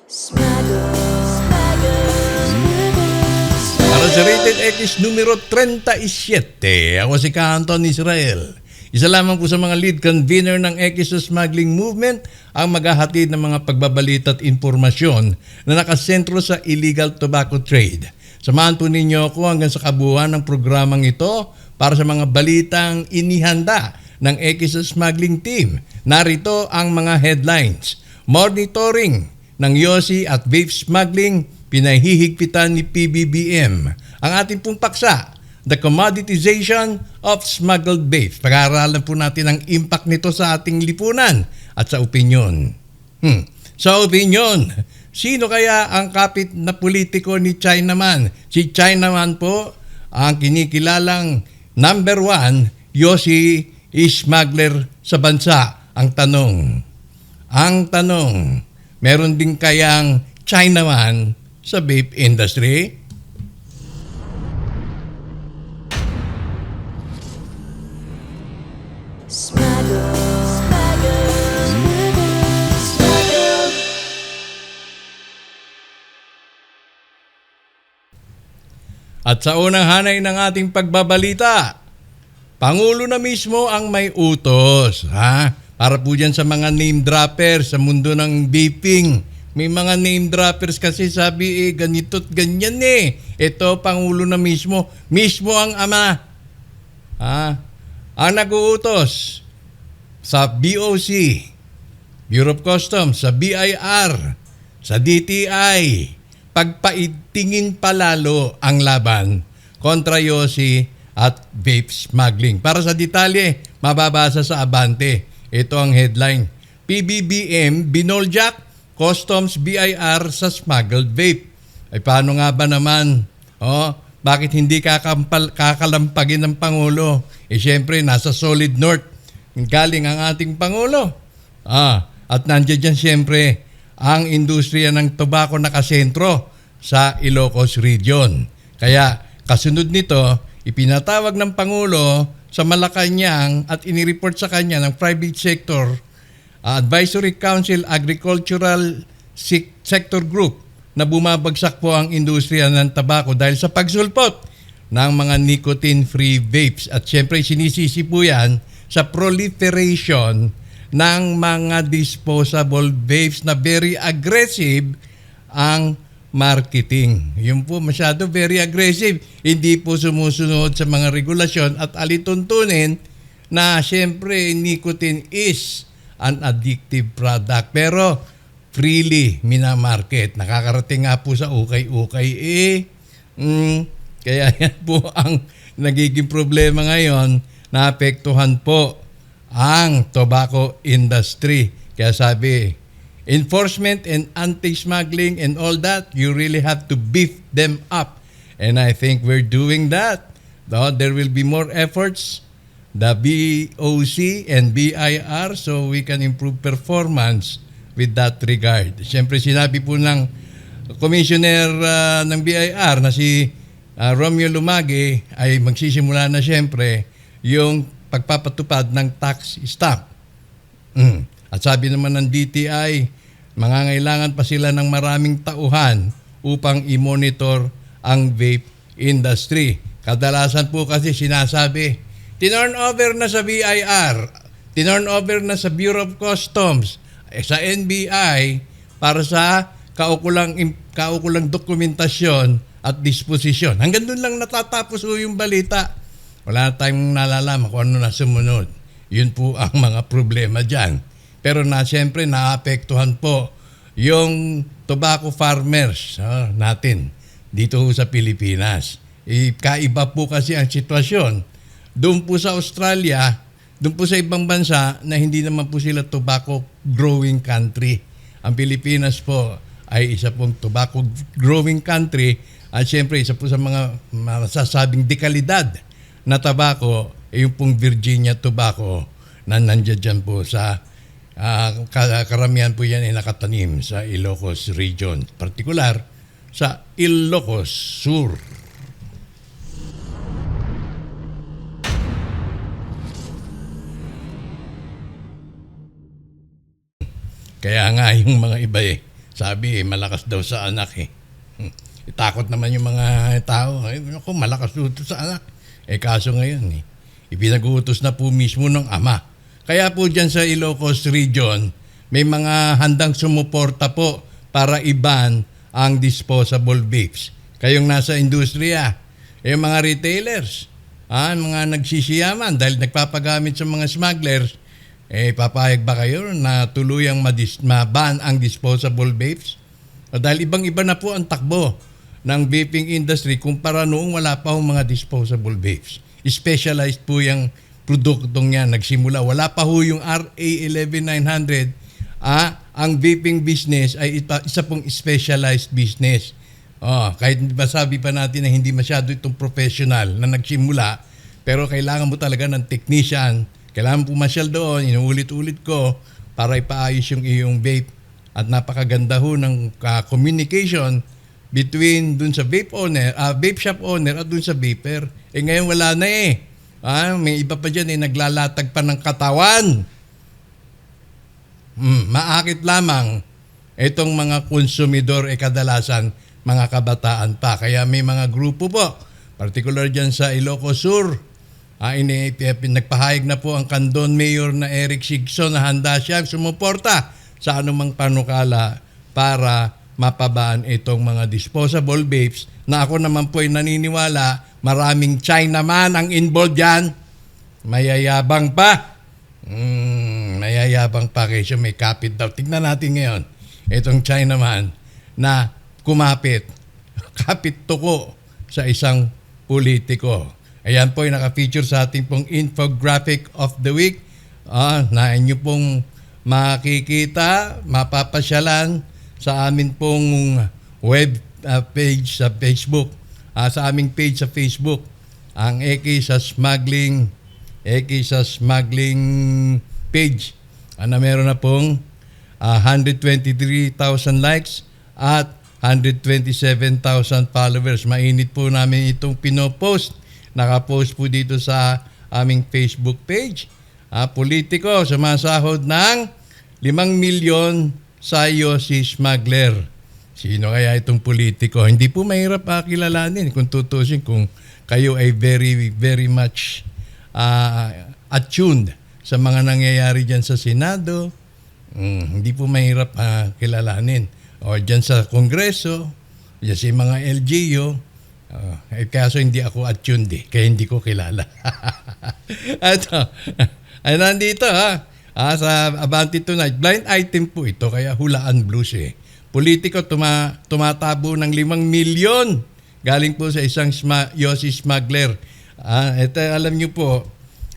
Para sa Rated X numero 37, ako si Canton Israel. Isa lamang po sa mga lead convener ng X Smuggling Movement ang maghahatid ng mga pagbabalita at impormasyon na nakasentro sa illegal tobacco trade. Samahan po ninyo ako hanggang sa kabuuan ng programang ito para sa mga balitang inihanda ng X Smuggling Team. Narito ang mga headlines. Monitoring ng Yossi at vape smuggling, pinahihigpitan ni PBBM. Ang ating pong paksa, the commoditization of smuggled vape. Pag-aaralan po natin ang impact nito sa ating lipunan at sa opinyon. Sa opinyon, sino kaya ang kapit na politiko ni Chinaman? Si Chinaman po ang kinikilalang number 1 Yossi smuggler sa bansa. Ang tanong, meron din kayang Chinaman sa vape industry? At sa unang hanay ng ating pagbabalita, Pangulo na mismo ang may utos. Para po dyan sa mga name droppers sa mundo ng vaping. May mga name droppers kasi sabi ganito't ganyan Ito, Pangulo na mismo. Mismo ang ama. Ang nag-uutos sa BOC, Bureau of Customs, sa BIR, sa DTI, pagpaitingin palalo ang laban kontra Yossi at vape smuggling. Para sa detalye, mababasa sa Abante. Ito ang headline. PBBM binoljak Customs BIR sa smuggled vape. Ay paano nga ba naman? Bakit hindi kakalampagin ng Pangulo? Siyempre, nasa solid north galing ang ating Pangulo. At nandiyan dyan siyempre ang industriya ng tobacco nakasentro sa Ilocos Region. Kaya kasunod nito, ipinatawag ng Pangulo sa Malacanang at inireport sa kanya ng Private Sector Advisory Council Agricultural Sector Group na bumabagsak po ang industriya ng tabako dahil sa pagsulpot ng mga nicotine-free vapes. At syempre sinisisi po yan sa proliferation ng mga disposable vapes na very aggressive ang marketing. Yun po masyado very aggressive. Hindi po sumusunod sa mga regulasyon at alituntunin na syempre nicotine is an addictive product. Pero freely minamarket. Nakakarating nga po sa ukay-ukay. Kaya yan po ang nagiging problema ngayon. Naapektuhan po ang tobacco industry. Kaya sabi, enforcement and anti-smuggling and all that, you really have to beef them up. And I think we're doing that. There will be more efforts, the BOC and BIR, so we can improve performance with that regard. Siyempre, sinabi po ng Commissioner ng BIR na si Romeo Lumagi ay magsisimula na siyempre yung pagpapatupad ng tax stamp. At sabi naman ng DTI, mangangailangan pa sila ng maraming tauhan upang i-monitor ang vape industry. Kadalasan po kasi sinasabi, tinurn over na sa BIR, tinurn over na sa Bureau of Customs, sa NBI para sa kaukulang dokumentasyon at disposisyon. Hanggang doon lang natatapos po yung balita. Wala na tayong nalalaman kung ano na sumunod. Yun po ang mga problema dyan. Pero siyempre naapektuhan po yung tobacco farmers natin dito sa Pilipinas. Kaiba po kasi ang sitwasyon. Doon po sa Australia, doon po sa ibang bansa na hindi naman po sila tobacco growing country. Ang Pilipinas po ay isa pong tobacco growing country at siyempre isa po sa mga masasabing dekalidad na tabako yung pong Virginia tobacco na nandiyan dyan po sa karamihan po yan ay nakatanim sa Ilocos Region, partikular sa Ilocos Sur. Kaya nga yung mga iba Sabi malakas daw sa anak eh. Takot naman yung mga tao. Ako, malakas ito sa anak. Kaso ngayon ipinag-uutos na po mismo ng ama. Kaya po dyan sa Ilocos Region, may mga handang sumuporta po para i-ban ang disposable vapes. Kayong nasa industriya, yung mga retailers, mga nagsisiyaman dahil nagpapagamit sa mga smugglers, papayag ba kayo na tuluyang ma-ban ang disposable vapes? Dahil ibang-iba na po ang takbo ng vaping industry kumpara noong wala pa mga disposable vapes. Specialized po yung produktong yan. Nagsimula, wala pa ho yung RA 11900. Ang vaping business ay isa pong specialized business. Kahit sabi pa natin na hindi masyado itong professional na nagsimula, pero kailangan mo talaga ng technician. Kailangan pumasyal doon, inuulit-ulit ko para ipaayos yung iyong vape. At napakaganda ho ng communication between dun sa vape shop owner at dun sa vapor. Ngayon wala na may iba pa dyan naglalatag pa ng katawan. Maakit lamang itong mga konsumidor kadalasan mga kabataan pa. Kaya may mga grupo po, particular dyan sa Ilocos Sur, nagpahayag na po ang Candon Mayor na Eric Sigson na handa siyang sumuporta sa anumang panukala para mapabaan itong mga disposable vapes na ako naman po ay naniniwala maraming Chinaman ang involved dyan. Mayayabang pa. Mayayabang pa kasi may kapit daw. Tignan natin ngayon itong Chinaman na kumapit. Kapit tuko sa isang politiko. Ayan po yung naka-feature sa ating pong infographic of the week. Na inyo pong makikita, mapapasyalan sa amin pong web page sa Facebook. Sa aming page sa Facebook. Ang Eki sa Smuggling page. Na meron na pong 123,000 likes at 127,000 followers. Mainit po namin itong pinopost. Nakapost po dito sa aming Facebook page. Politiko sumasahod ng 5 milyon sa Yossi Smuggler. Sino kaya itong politiko? Hindi po mahirap kilalanin kung tutusin kung kayo ay very, very much attuned sa mga nangyayari dyan sa Senado. Hindi po mahirap kilalanin. O dyan sa Kongreso, dyan sa mga LGU, kaso hindi ako attuned kaya hindi ko kilala. Ay nandito sa Abante Tonight. Blind item po ito, kaya hulaan blues Politiko tumatabo ng 5 milyon galing po sa isang Yossi Smuggler. Ito alam niyo po,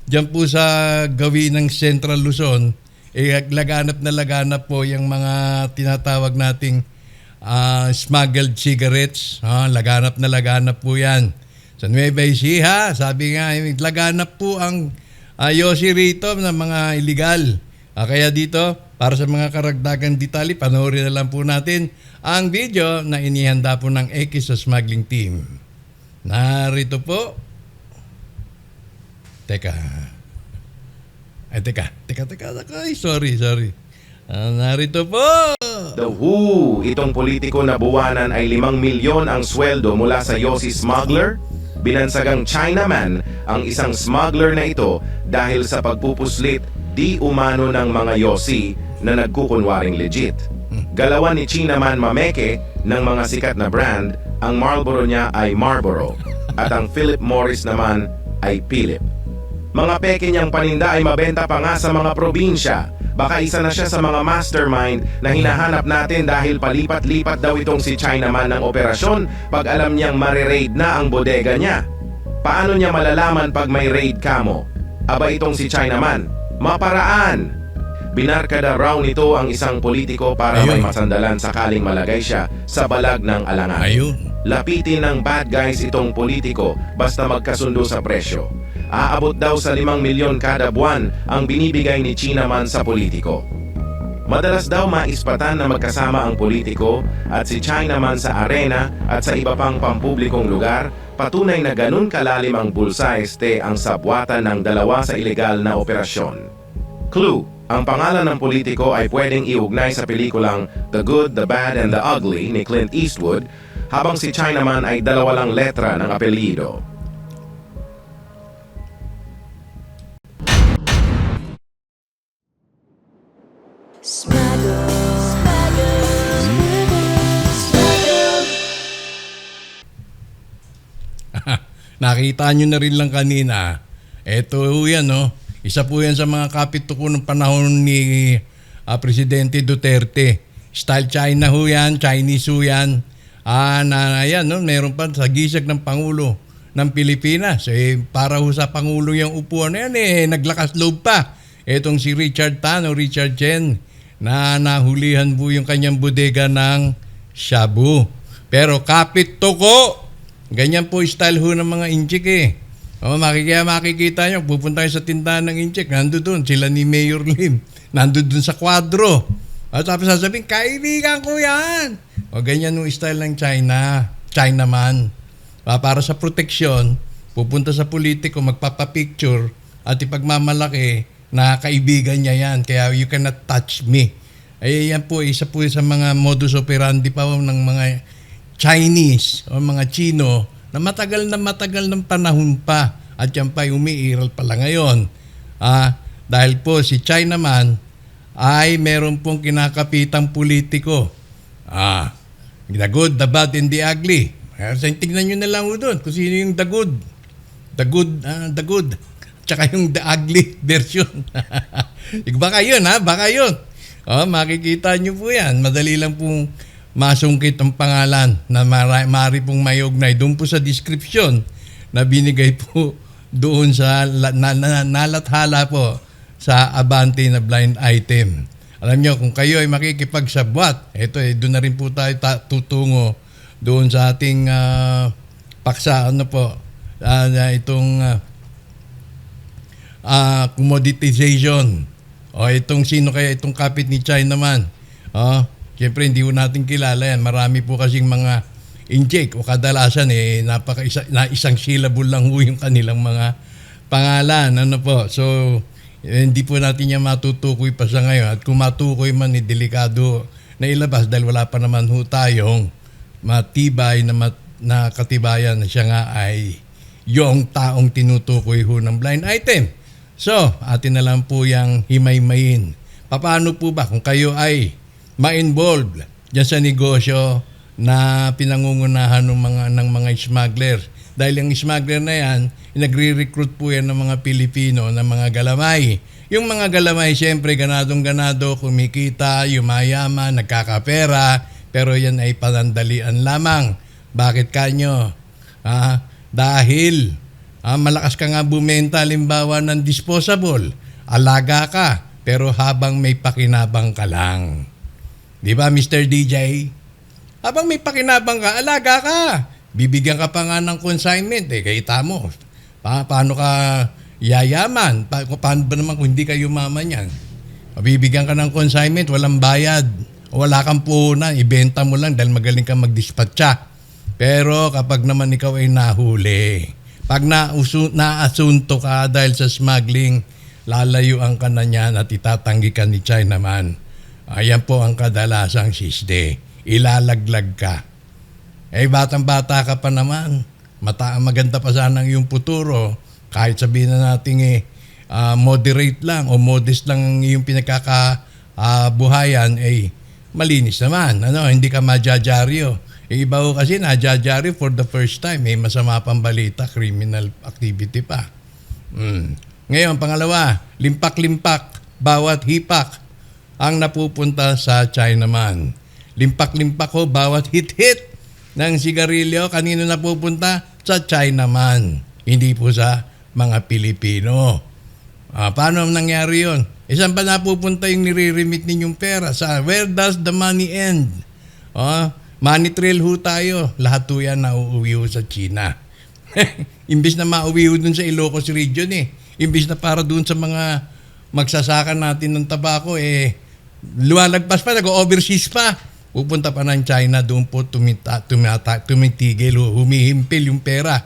dyan po sa gawin ng Central Luzon, laganap po yung mga tinatawag nating smuggled cigarettes. Laganap po yan. Sa Nueva Ecija, sabi nga, laganap po ang Yossi rito ng mga illegal. Kaya dito, para sa mga karagdagang detalye, panoorin na lang po natin ang video na inihanda po ng Eki sa smuggling team. Narito po. Teka. Ay, sorry. Narito po. The WHO, itong politiko na buwanan ay 5 milyon ang sweldo mula sa Yossi Smuggler. Binansagang Chinaman ang isang smuggler na ito dahil sa pagpupuslit di umano ng mga Yossi na nagkukunwaring legit. Galawan ni Chinaman Mameke ng mga sikat na brand, ang Marlboro niya ay Marlboro at ang Philip Morris naman ay Philip. Mga peke niyang paninda ay mabenta pa nga sa mga probinsya. Baka isa na siya sa mga mastermind na hinahanap natin dahil palipat-lipat daw itong si Chinaman ng operasyon pag alam niyang mariraid na ang bodega niya. Paano niya malalaman pag may raid kamo? Aba itong si Chinaman, maparaan! Binarkada raw nito ang isang politiko para may masandalan sakaling malagay siya sa balag ng alangan. Lapitin ng bad guys itong politiko basta magkasundo sa presyo. Aabot daw sa 5 milyon kada buwan ang binibigay ni Chinaman sa politiko. Madalas daw maispatan na magkasama ang politiko at si Chinaman sa arena at sa iba pang pampublikong lugar, patunay na ganun kalalim ang bulsa ang sabwatan ng dalawa sa ilegal na operasyon. Clue, Ang pangalan ng politiko ay pwedeng iugnay sa pelikulang The Good, the Bad, and the Ugly ni Clint Eastwood, habang si Chinaman ay dalawa lang letra ng apelyido. Nakita nyo na rin lang kanina. Ito yan, no? Isa po yan sa mga kapituko ng panahon ni Presidente Duterte. Style China ho yan, Chinese ho yan. Yan, no? Meron pa sa gisag ng Pangulo ng Pilipinas. Para ho sa Pangulo yung upuan na yan, naglakas loob pa. Etong si Richard Tan o Richard Chen na nahulihan po yung kanyang bodega ng shabu. Pero kapituko! Ganyan po style ho ng mga inchik eh. Makikita nyo, pupunta kayo sa tindahan ng inchik, nandun sila ni Mayor Lim, nandun sa kwadro. At tapos sasabihin, kaibigan ko yan. Ganyan yung style ng Chinaman. Para sa proteksyon, pupunta sa politiko, magpapapicture, at ipagmamalaki na kaibigan niya yan, kaya you cannot touch me. Yan po, isa po sa mga modus operandi pa ng mga Chinese o mga Chino na matagal ng panahon pa at yan pa umiiral pala ngayon. Dahil po si Chinaman ay meron pong kinakapitang politiko. The good, the bad, and the ugly. Tingnan nyo na lang doon kung sino yung the good. The good. Tsaka yung the ugly version. Baka yun, baka yun. Makikita nyo po yan. Madali lang pong masungkit ang pangalan na maaari pong mayugnay doon po sa description na binigay po doon sa nalathala po sa Abante na blind item. Alam nyo, kung kayo ay makikipagsabwat, doon na rin po tayo tutungo doon sa ating paksa, commoditization. Itong sino kaya itong kapit ni Chinaman? Siyempre, hindi po natin kilala yan. Marami po kasing mga inject o kadalasan isang syllable lang po yung kanilang mga pangalan. So, hindi po natin yan matutukoy pa sa ngayon. At kung matukoy man, delikado na ilabas dahil wala pa naman ho tayong matibay na katibayan na siya nga ay yung taong tinutukoy ho ng blind item. So, atin na lang po yung himay-mayin. Paano po ba kung kayo ay ma-involve dyan sa negosyo na pinangungunahan ng mga smuggler. Dahil yung smuggler na yan, nagre-recruit po yan ng mga Pilipino, ng mga galamay. Yung mga galamay, siyempre, ganadong-ganado, kumikita, yumayaman, nagkakapera, pero yan ay panandalian lamang. Bakit kanyo? Dahil malakas ka nga bumenta, halimbawa ng disposable, alaga ka, pero habang may pakinabang ka lang. Di ba, Mr. DJ? Habang may pakinabang ka, alaga ka. Bibigyan ka pa nga ng consignment. Kita mo. Paano ka yayaman? Paano ba naman kung hindi ka yumaman yan? Bibigyan ka ng consignment, walang bayad. Wala kang puhunan, ibenta mo lang dahil magaling kang magdispatcha. Pero kapag naman ikaw ay nahuli, pag naasunto ka dahil sa smuggling, lalayuan ka na niyan at itatanggi ka ni Chinaman. Ayan po ang kadalasang sisde. Ilalaglag ka. Batang-bata ka pa naman. Maganda pa sana yung futuro. Kahit sabihin na natin moderate lang o modest lang yung pinagkakabuhayan, malinis naman. Hindi ka majajaryo. Yung iba ko kasi najajaryo for the first time. Masama pang balita, criminal activity pa. Ngayon, pangalawa, limpak-limpak, bawat hipak ang napupunta sa Chinaman. Limpak-limpak ho, bawat hit-hit ng sigarilyo, kanino napupunta? Sa Chinaman. Hindi po sa mga Pilipino. Paano nangyari yun? Saan ba napupunta yung nire-remit ninyong pera? Where does the money end? Money trail ho tayo. Lahat ho yan nauuwi ho sa China. Imbis na mauwi ho dun sa Ilocos region Imbis na para dun sa mga magsasaka natin ng tabako lumalagpas pa, nag-overseas pa. Pupunta pa ng China, doon po tumitigil, humihimpil yung pera.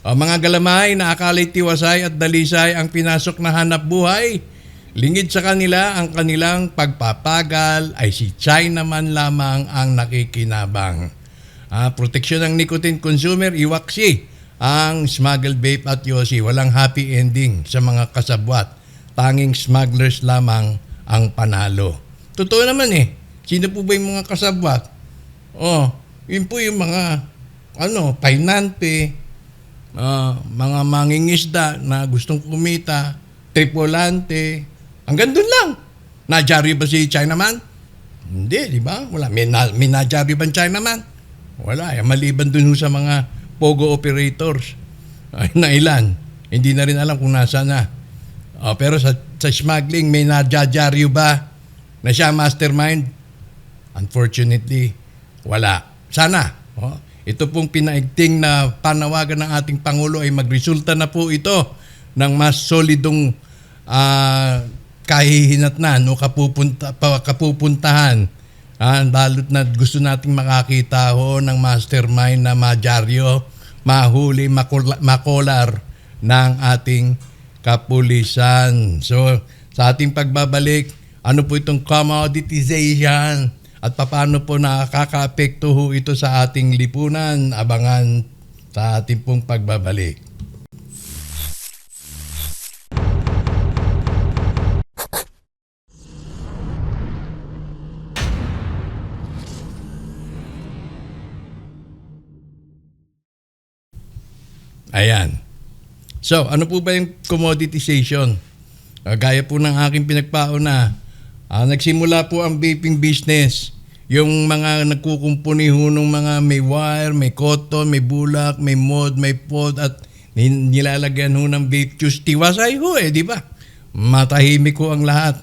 Mga galamay na akala'y tiwasay at dalisay ang pinasok na hanap buhay, Lingid sa kanila ang kanilang pagpapagal ay si Chinaman lamang ang nakikinabang. Proteksyon ng nicotine consumer, iwaksi ang smuggled vape at yosi. Walang happy ending sa mga kasabwat. Tanging smugglers lamang ang panalo. Totoo naman eh. Sino po ba yung mga kasabwat? Yun po yung mga painante, mga mangingisda na gustong kumita, tripulante. Hanggang doon lang. Nadyari ba si Chinaman? Hindi, di ba? Wala. May nadyari ba Chinaman? Wala. Maliban dun sa mga pogo operators na ilan. Hindi na rin alam kung nasa na. Pero sa smuggling, may nadyari ba na siya mastermind? Unfortunately, wala. Sana. Ito pong pinaigting na panawagan ng ating Pangulo ay magresulta na po ito ng mas solidong kahihinatnan o kapupuntahan. Balot na gusto nating makakita ng mastermind na madyaryo, mahuli, makolar ng ating kapulisan. So, sa ating pagbabalik, ano po itong commoditization at paano po nakaka-apekto ito sa ating lipunan? Abangan sa ating pong pagbabalik. Ayan. So, ano po ba yung commoditization? Gaya po ng aking pinagpauna, nagsimula po ang vaping business. Yung mga nagkukumpuni ho ng mga may wire, may cotton, may bulak, may mod, may pod at nilalagyan ho ng vape juice. Tiwasay ho di ba? Matahimik ho ang lahat.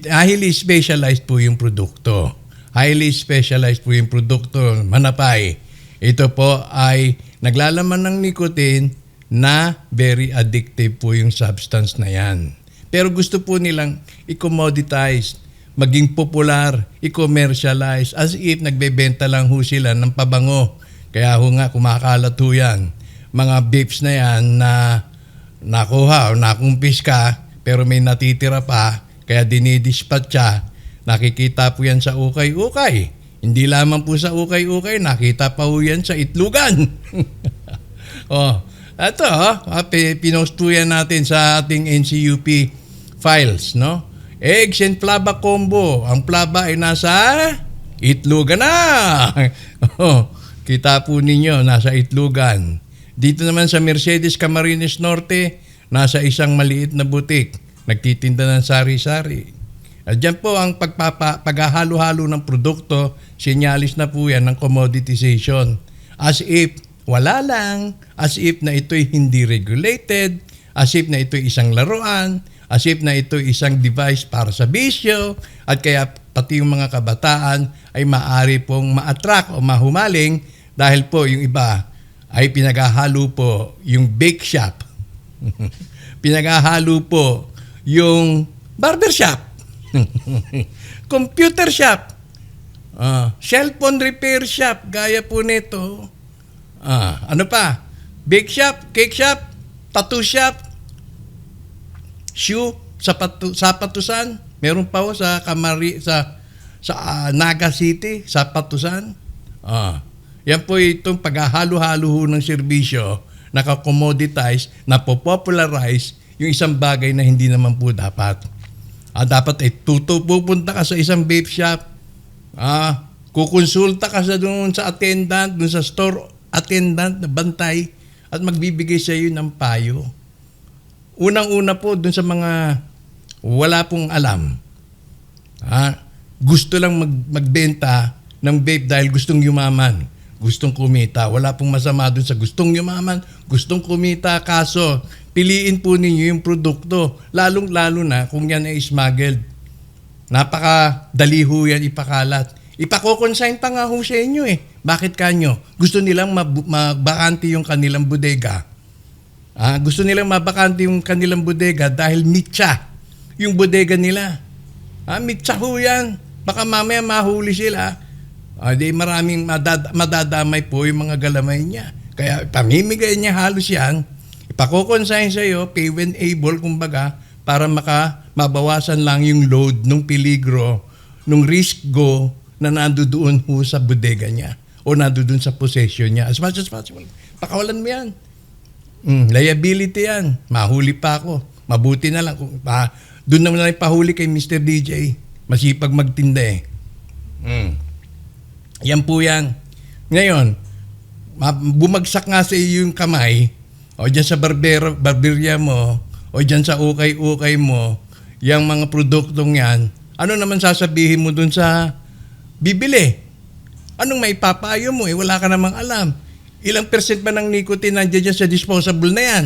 Highly specialized po yung produkto. Highly specialized po yung produkto. Manapay. Ito po ay naglalaman ng nicotine na very addictive po yung substance na yan. Pero gusto po nilang i-commoditize, maging popular, i-commercialize as if nagbebenta lang ho sila ng pabango. Kaya ho nga kumakalat ho yan. Mga vapes na yan na nakuha o nakumpis ka pero may natitira pa kaya dinidispatcha. Nakikita po yan sa ukay-ukay. Hindi lamang po sa ukay-ukay, nakita pa po yan sa itlugan. Ito, pinost po yan natin sa ating NCUP files, no? Eggs and flaba combo. Ang flaba ay nasa itlugan na. Kita po ninyo, nasa itlugan. Dito naman sa Mercedes Camarines Norte, nasa isang maliit na butik. Nagtitinda ng sari-sari. At dyan po ang paghahalo-halo ng produkto, sinyalis na po yan ng commoditization. As if wala lang, as if na ito'y hindi regulated, as if na ito'y isang laruan, as if na ito'y isang device para sa bisyo, at kaya pati yung mga kabataan ay maaari pong ma-attract o mahumaling dahil po yung iba ay pinaghahalo po yung bake shop. Pinaghahalo po yung barbershop. Computer shop, cellphone repair shop, gaya po nito. Ano pa? Bake shop, cake shop, tattoo shop, shoe, sapatusan. Meron pa ho sa Naga City, sapatusan. Yan po itong paghahalo-halo ho ng serbisyo, naka-commoditize, na-popularize yung isang bagay na hindi naman po dapat. Dapat ay pupunta ka sa isang vape shop, kukonsulta ka doon sa attendant, doon sa store attendant na bantay at magbibigay sa iyo ng payo. Unang-una po doon sa mga wala pong alam. Gusto lang magbenta ng vape dahil gustong yumaman, gustong kumita. Wala pong masama doon sa gustong yumaman, gustong kumita, kaso piliin po ninyo yung produkto, lalong-lalo na kung yan ay smuggled. Napakadali ho yan ipakalat. Ipako-consign pa nga ho sa inyo Bakit kanyo? Gusto nilang mabakante yung kanilang bodega. Gusto nilang mabakante yung kanilang bodega dahil mitsa yung bodega nila. Mitsa ho yan. Baka mamaya mahuli sila. Di maraming madadamay po yung mga galamay niya. Kaya pamimigay niya halos yan. Ipako-consign sa iyo, pay when able, kumbaga, para mabawasan lang yung load ng peligro, nung risk go na nandoon ho sa bodega niya o nandoon sa possession niya. As much as possible, pakawalan mo yan. Liability yan. Mahuli pa ako. Mabuti na lang. Doon naman na lang pahuli kay Mr. DJ. Masipag magtinda eh. Yan po yan. Ngayon, bumagsak nga sa iyo yung kamay, o dyan sa barberya mo, o dyan sa ukay-ukay mo, yung mga produktong yan, ano naman sasabihin mo dun sa bibili? Anong maipapayo mo? Wala ka namang alam. Ilang percent ba ng nicotine nandiyan dyan sa disposable na yan?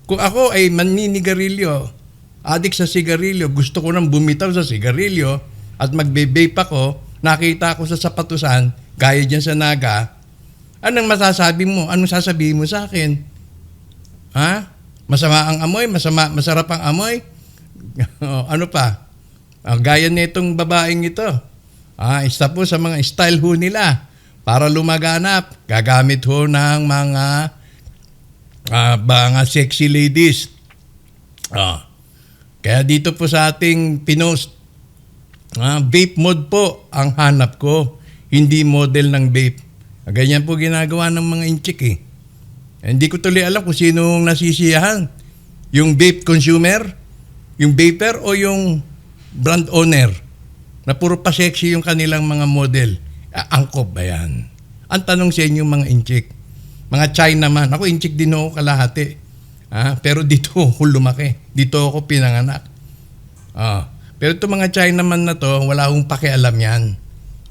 Kung ako ay maninigarilyo, addict sa sigarilyo, gusto ko nang bumitaw sa sigarilyo at magbe-vape ako, nakita ko sa sapatusan, gaya dyan sa Naga, anong masasabi mo? Anong sasabihin mo sa akin? Ha? Masama ang amoy? Masarap ang amoy? Ano pa? Gaya nitong babaeng ito. Isa po sa mga style ho nila para lumaganap. Gagamit ho ng mga sexy ladies. Kaya dito po sa ating pinost, vape mode po ang hanap ko, hindi model ng vape. Ganyan po ginagawa ng mga inchik eh. Hindi ko tuloy alam kung sinong nasisiyahan. Yung vape consumer, yung vapor o yung brand owner na puro pa sexy yung kanilang mga model. Angkop ba yan? Ang tanong sa inyo mga inchik, mga China man, ako inchik din ako kalahati. Pero dito ako lumaki. Dito ako pinanganak. Pero itong mga Chinaman na to, wala akong pakialam yan.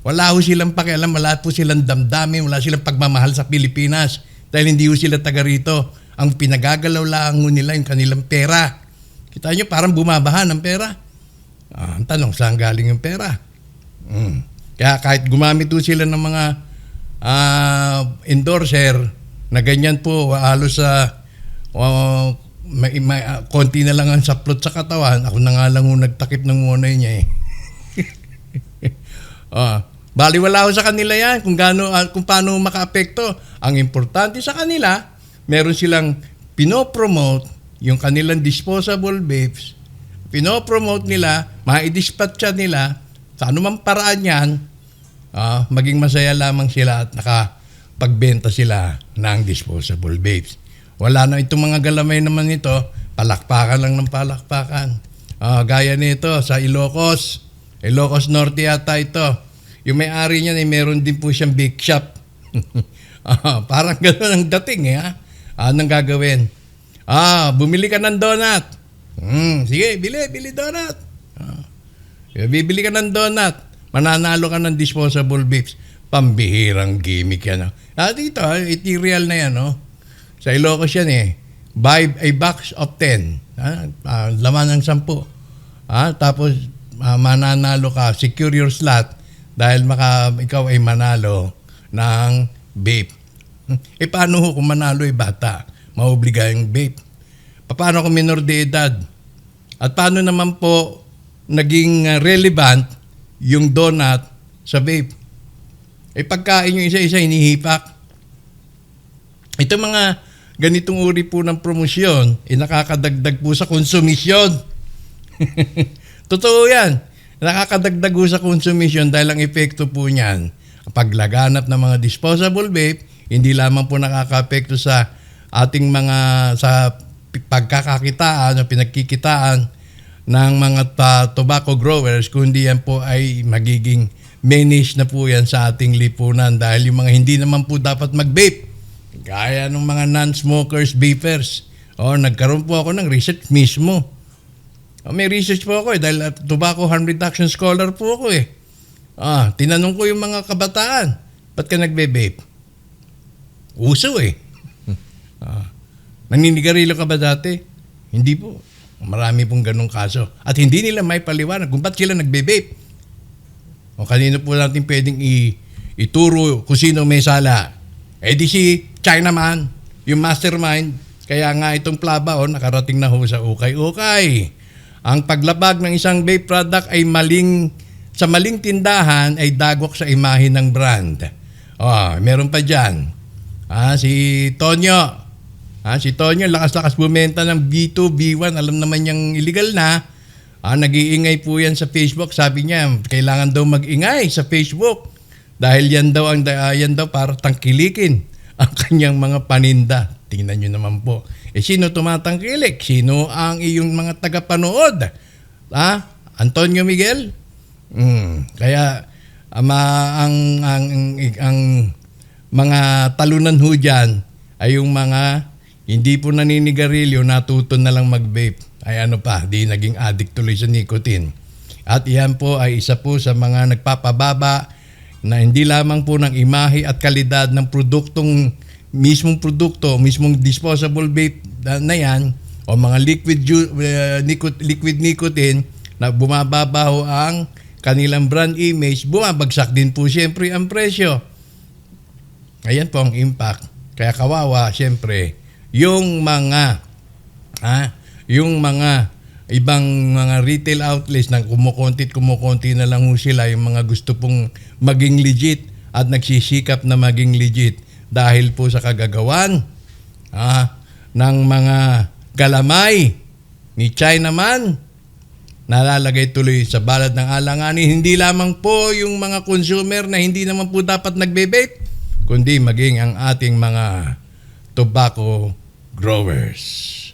Wala ho silang pakialam, wala po silang damdamin, wala silang pagmamahal sa Pilipinas. Dahil hindi ho sila taga rito. Ang pinagagalaw lang nila yung kanilang pera. Kita nyo, parang bumabahan ang pera. Ang tanong, saan galing yung pera? Kaya kahit gumamit ho sila ng mga endorser na ganyan po, halos sa konti na lang ang saplot sa katawan. Ako na nga lang nagtakip ng ngunay niya eh. Baliwala ko sa kanila yan kung paano makaapekto. Ang importante sa kanila, meron silang pinopromote yung kanilang disposable vapes. Pinopromote nila, maidispatcha nila, sa anumang paraan yan, maging masaya lamang sila at nakapagbenta sila ng disposable vapes. Wala na itong mga galamay naman nito, palakpakan lang ng palakpakan. Gaya nito sa Ilocos Norte yata ito. Yung may-ari niyan meron din po siyang bake shop. Parang gano'n ang dating eh. Anong gagawin? Bumili ka ng donut. Sige, bili donut. Bibili ka ng donut. Mananalo ka ng disposable vapes. Pambihirang gimmick yan. Dito, ethereal na yan. Sa Ilocos yan eh. Buy a box of 10. Laman ng 10. Tapos mananalo ka. Secure your slot dahil ikaw ay manalo ng vape. Paano kung manalo ay bata? Maobliga yung vape. Paano kung minor de edad? At paano naman po naging relevant yung donut sa vape? Pagkain yung isa-isa, hinihipak. Ito mga ganitong uri po ng promosyon, nakakadagdag po sa konsumisyon. Totoo yan. Nakakadagdag po sa konsumisyon dahil ang epekto po niyan, paglaganap ng mga disposable vape, hindi lamang po nakaka-apekto sa ating sa pagkakakitaan o pinagkikitaan ng mga tobacco growers, kundi yan po ay magiging menace na po yan sa ating lipunan dahil yung mga hindi naman po dapat mag-vape, gaya ng mga non-smokers, vapers. Nagkaroon po ako ng research mismo. May research po ako dahil tobacco harm reduction scholar po ako eh. Tinanong ko yung mga kabataan, ba't ka nagbe-vape? Uso eh. Naninigarilyo ka ba dati? Hindi po. Marami pong ganong kaso. At hindi nila may paliwanag kung ba't sila nagbe-vape. Kanino po natin pwedeng ituro kung sino may sala. Di si Chinaman, yung mastermind. Kaya nga itong plaba nakarating na ho sa ukay-ukay. Ang paglabag ng isang vape product ay sa maling tindahan ay dagok sa imahe ng brand. Meron pa dyan. Si Tonyo. Si Tonyo, lakas-lakas bumenta ng B2, B1, alam naman niyang illegal na. Nag-iingay po yan sa Facebook. Sabi niya, kailangan daw mag-ingay sa Facebook dahil yan daw para tangkilikin ang kanyang mga paninda. Tingnan niyo naman po. Sino tumatangkilik? Sino ang iyong mga tagapanood? Antonio Miguel? Kaya ang mga talunan ho dyan ay yung mga hindi po naninigarilyo, natuto na lang mag-vape. Ay di naging addict tuloy sa nicotine. At iyan po ay isa po sa mga nagpapababa na hindi lamang po ng imahe at kalidad ng mismong disposable vape na yan o mga liquid nicotine na bumababa ho ang kanilang brand image, bumabagsak din po siyempre ang presyo. Ayan po ang impact. Kaya kawawa siyempre yung mga ibang mga retail outlets na kumukonti na lang ho sila, yung mga gusto pong maging legit at nagsisikap na maging legit dahil po sa kagagawan ng mga galamay ni Chinaman, nalalagay tuloy sa balad ng alanganin. Hindi lamang po yung mga consumer na hindi naman po dapat nagbe-vape, kundi maging ang ating mga tobacco growers.